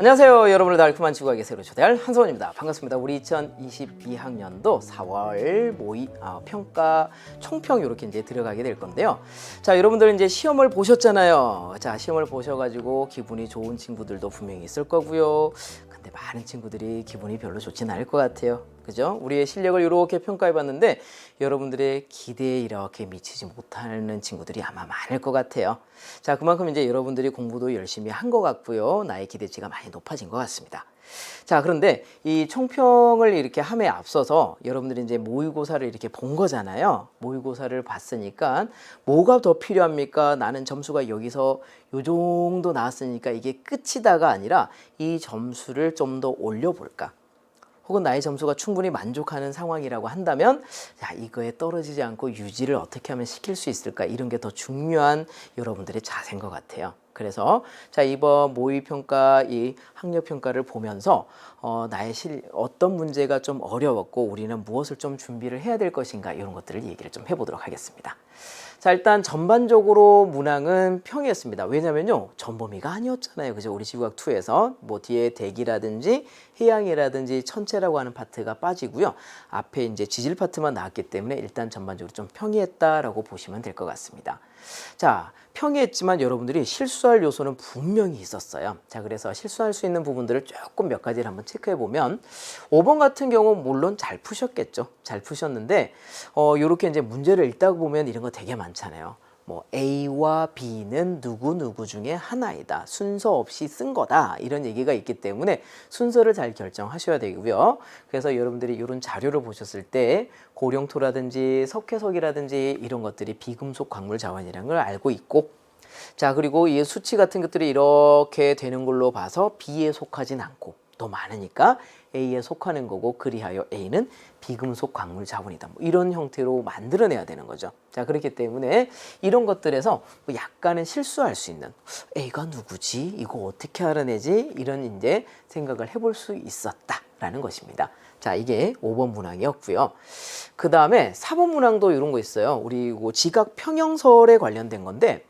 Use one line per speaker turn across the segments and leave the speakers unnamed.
안녕하세요. 여러분을 달콤한 지구학에 새로 초대할 한소원입니다. 반갑습니다. 우리 2022학년도 4월 평가 총평 이렇게 이제 들어가게 될 건데요. 자, 여러분들 이제 시험을 보셨잖아요. 자, 시험을 보셔가지고 기분이 좋은 친구들도 분명히 있을 거고요. 근데 많은 친구들이 기분이 별로 좋진 않을 것 같아요. 그죠? 우리의 실력을 이렇게 평가해 봤는데 여러분들의 기대에 이렇게 미치지 못하는 친구들이 아마 많을 것 같아요. 자, 그만큼 이제 여러분들이 공부도 열심히 한 것 같고요. 나의 기대치가 많이 높아진 것 같습니다. 자, 그런데 이 총평을 이렇게 함에 앞서서 여러분들이 이제 모의고사를 이렇게 본 거잖아요. 모의고사를 봤으니까 뭐가 더 필요합니까? 나는 점수가 여기서 요 정도 나왔으니까 이게 끝이다가 아니라 이 점수를 좀 더 올려볼까? 혹은 나의 점수가 충분히 만족하는 상황이라고 한다면 자, 이거에 떨어지지 않고 유지를 어떻게 하면 시킬 수 있을까? 이런 게 더 중요한 여러분들의 자세인 것 같아요. 그래서 자, 이번 모의평가, 이 학력평가를 보면서 나의 어떤 문제가 좀 어려웠고 우리는 무엇을 좀 준비를 해야 될 것인가 이런 것들을 얘기를 좀 해보도록 하겠습니다. 자, 일단 전반적으로 문항은 평이었습니다. 왜냐면요, 전범위가 아니었잖아요. 그죠? 우리 지구학2에서 뭐 뒤에 대기라든지 해양이라든지 천체라고 하는 파트가 빠지고요. 앞에 이제 지질 파트만 나왔기 때문에 일단 전반적으로 좀 평이했다라고 보시면 될 것 같습니다. 자, 평이했지만 여러분들이 실수할 요소는 분명히 있었어요. 자, 그래서 실수할 수 있는 부분들을 조금 몇 가지를 한번 체크해 보면 5번 같은 경우 물론 잘 푸셨겠죠. 잘 푸셨는데 요렇게 이제 문제를 읽다 보면 이런 거 되게 많잖아요. 뭐 A와 B는 누구 중에 하나이다. 순서 없이 쓴 거다. 이런 얘기가 있기 때문에 순서를 잘 결정하셔야 되고요. 그래서 여러분들이 이런 자료를 보셨을 때 고령토라든지 석회석이라든지 이런 것들이 비금속 광물 자원이라는 걸 알고 있고, 자, 그리고 이 수치 같은 것들이 이렇게 되는 걸로 봐서 B에 속하진 않고 더 많으니까 A에 속하는 거고, 그리하여 A는 비금속 광물 자원이다. 뭐 이런 형태로 만들어내야 되는 거죠. 자, 그렇기 때문에 이런 것들에서 뭐 약간은 실수할 수 있는 A가 누구지? 이거 어떻게 알아내지? 이런 이제 생각을 해볼 수 있었다라는 것입니다. 자, 이게 5번 문항이었고요. 그 다음에 4번 문항도 이런 거 있어요. 우리 지각 평형설에 관련된 건데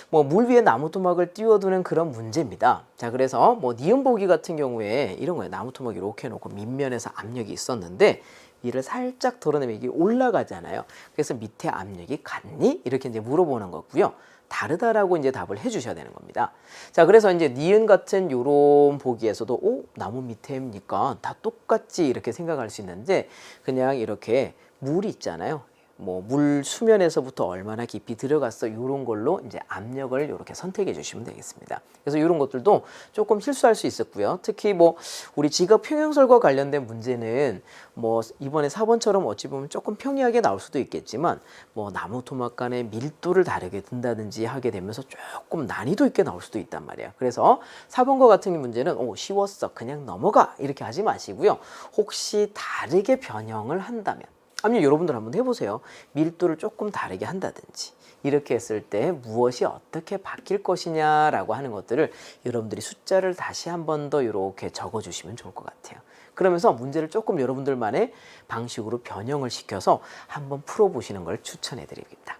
뭐 물 위에 나무 토막을 띄워두는 그런 문제입니다. 자, 그래서 뭐 니은 보기 같은 경우에 이런 거예요. 나무 토막 이렇게 해놓고 밑면에서 압력이 있었는데 이를 살짝 덜어내면 이게 올라가잖아요. 그래서 밑에 압력이 같니? 이렇게 이제 물어보는 거고요. 다르다라고 이제 답을 해주셔야 되는 겁니다. 자, 그래서 이제 니은 같은 요런 보기에서도 나무 밑에입니까? 다 똑같지 이렇게 생각할 수 있는데 그냥 이렇게 물이 있잖아요. 뭐 물 수면에서부터 얼마나 깊이 들어갔어 이런 걸로 이제 압력을 이렇게 선택해 주시면 되겠습니다. 그래서 이런 것들도 조금 실수할 수 있었고요. 특히 뭐 우리 지각 평형설과 관련된 문제는 뭐 이번에 4번처럼 어찌 보면 조금 평이하게 나올 수도 있겠지만 뭐 나무 토막 간의 밀도를 다르게 든다든지 하게 되면서 조금 난이도 있게 나올 수도 있단 말이에요. 그래서 4번과 같은 문제는 쉬웠어 그냥 넘어가 이렇게 하지 마시고요. 혹시 다르게 변형을 한다면 아니면 여러분들 한번 해보세요. 밀도를 조금 다르게 한다든지 이렇게 했을 때 무엇이 어떻게 바뀔 것이냐라고 하는 것들을 여러분들이 숫자를 다시 한 번 더 이렇게 적어주시면 좋을 것 같아요. 그러면서 문제를 조금 여러분들만의 방식으로 변형을 시켜서 한번 풀어보시는 걸 추천해 드립니다.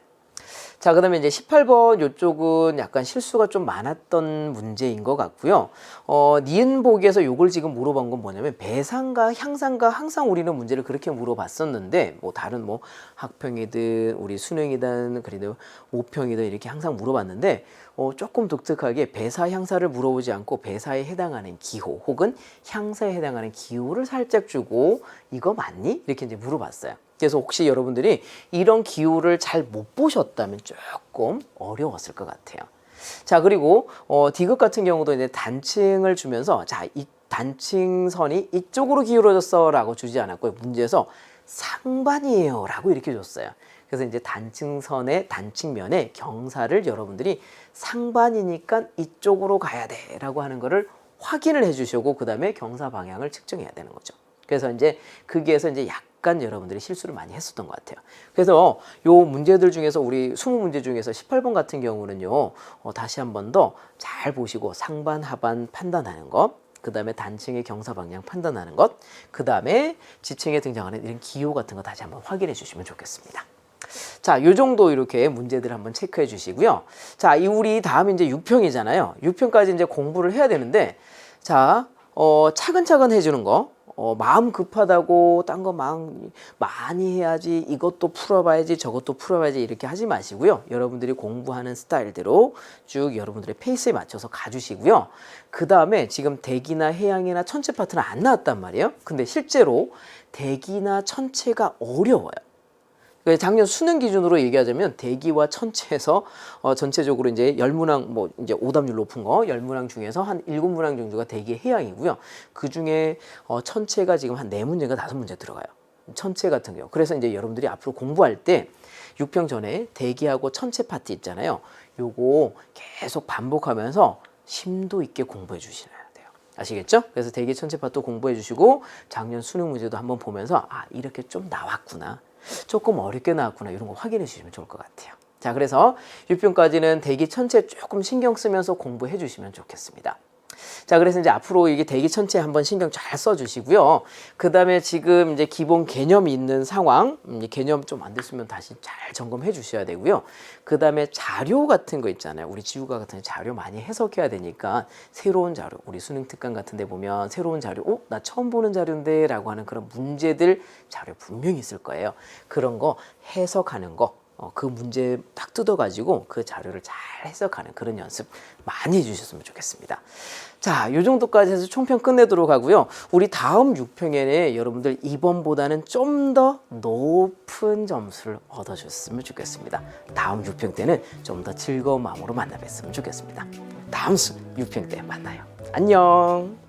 자, 그 다음에 이제 18번 요쪽은 약간 실수가 좀 많았던 문제인 것 같고요. 니은 보기에서 요걸 지금 물어본 건 뭐냐면 배상과 향상과 항상 우리는 문제를 그렇게 물어봤었는데 뭐 다른 뭐 학평이든 우리 수능이든 그래도 모평이든 이렇게 항상 물어봤는데 조금 독특하게 배사 향사를 물어보지 않고 배사에 해당하는 기호 혹은 향사에 해당하는 기호를 살짝 주고 이거 맞니? 이렇게 이제 물어봤어요. 그래서 혹시 여러분들이 이런 기호를 잘 못 보셨다면 조금 어려웠을 것 같아요. 자, 그리고 D급 같은 경우도 이제 단층을 주면서 자, 이 단층선이 이쪽으로 기울어졌어 라고 주지 않았고요. 문제에서 상반이에요 라고 이렇게 줬어요. 그래서 이제 단층선의 단층면에 경사를 여러분들이 상반이니까 이쪽으로 가야 돼 라고 하는 거를 확인을 해 주시고 그 다음에 경사 방향을 측정해야 되는 거죠. 그래서 이제 거기에서 이제 약간 여러분들이 실수를 많이 했었던 것 같아요. 그래서 요 문제들 중에서 우리 20문제 중에서 18번 같은 경우는요. 다시 한 번 더 잘 보시고 상반 하반 판단하는 것, 그 다음에 단층의 경사 방향 판단하는 것, 그 다음에 지층에 등장하는 이런 기호 같은 거 다시 한번 확인해 주시면 좋겠습니다. 자, 요 정도 이렇게 문제들 한번 체크해 주시고요. 자, 우리 다음 이제 6평이잖아요. 6평까지 이제 공부를 해야 되는데 자, 차근차근 해주는 거. 마음 급하다고 딴 거 많이 해야지, 이것도 풀어봐야지, 저것도 풀어봐야지 이렇게 하지 마시고요. 여러분들이 공부하는 스타일대로 쭉 여러분들의 페이스에 맞춰서 가주시고요. 그 다음에 지금 대기나 해양이나 천체 파트는 안 나왔단 말이에요. 근데 실제로 대기나 천체가 어려워요. 작년 수능 기준으로 얘기하자면 대기와 천체에서 전체적으로 이제 10문항 뭐 이제 오답률 높은 거 10문항 중에서 한 7문항 정도가 대기 해양이고요. 그 중에 천체가 지금 한 4문제가 5문제 들어가요. 천체 같은 경우. 그래서 이제 여러분들이 앞으로 공부할 때 6평 전에 대기하고 천체 파트 있잖아요. 요거 계속 반복하면서 심도 있게 공부해 주셔야 돼요. 아시겠죠? 그래서 대기 천체 파트 공부해 주시고 작년 수능 문제도 한번 보면서 이렇게 좀 나왔구나. 조금 어렵게 나왔구나 이런 거 확인해 주시면 좋을 것 같아요. 자, 그래서 6평까지는 대기 천체 조금 신경 쓰면서 공부해 주시면 좋겠습니다. 자, 그래서 이제 앞으로 이게 대기 천체 한번 신경 잘 써주시고요. 그 다음에 지금 이제 기본 개념이 있는 상황, 개념 좀 안 됐으면 다시 잘 점검해 주셔야 되고요. 그 다음에 자료 같은 거 있잖아요. 우리 지우가 같은 자료 많이 해석해야 되니까 새로운 자료, 우리 수능 특강 같은 데 보면 새로운 자료, 나 처음 보는 자료인데 라고 하는 그런 문제들 자료 분명히 있을 거예요. 그런 거 해석하는 거. 그 문제 딱 뜯어가지고 그 자료를 잘 해석하는 그런 연습 많이 해주셨으면 좋겠습니다. 자, 요 정도까지 해서 총평 끝내도록 하고요. 우리 다음 6평에는 여러분들 이번보다는 좀 더 높은 점수를 얻어줬으면 좋겠습니다. 다음 6평 때는 좀 더 즐거운 마음으로 만나 뵀으면 좋겠습니다. 다음 6평 때 만나요. 안녕.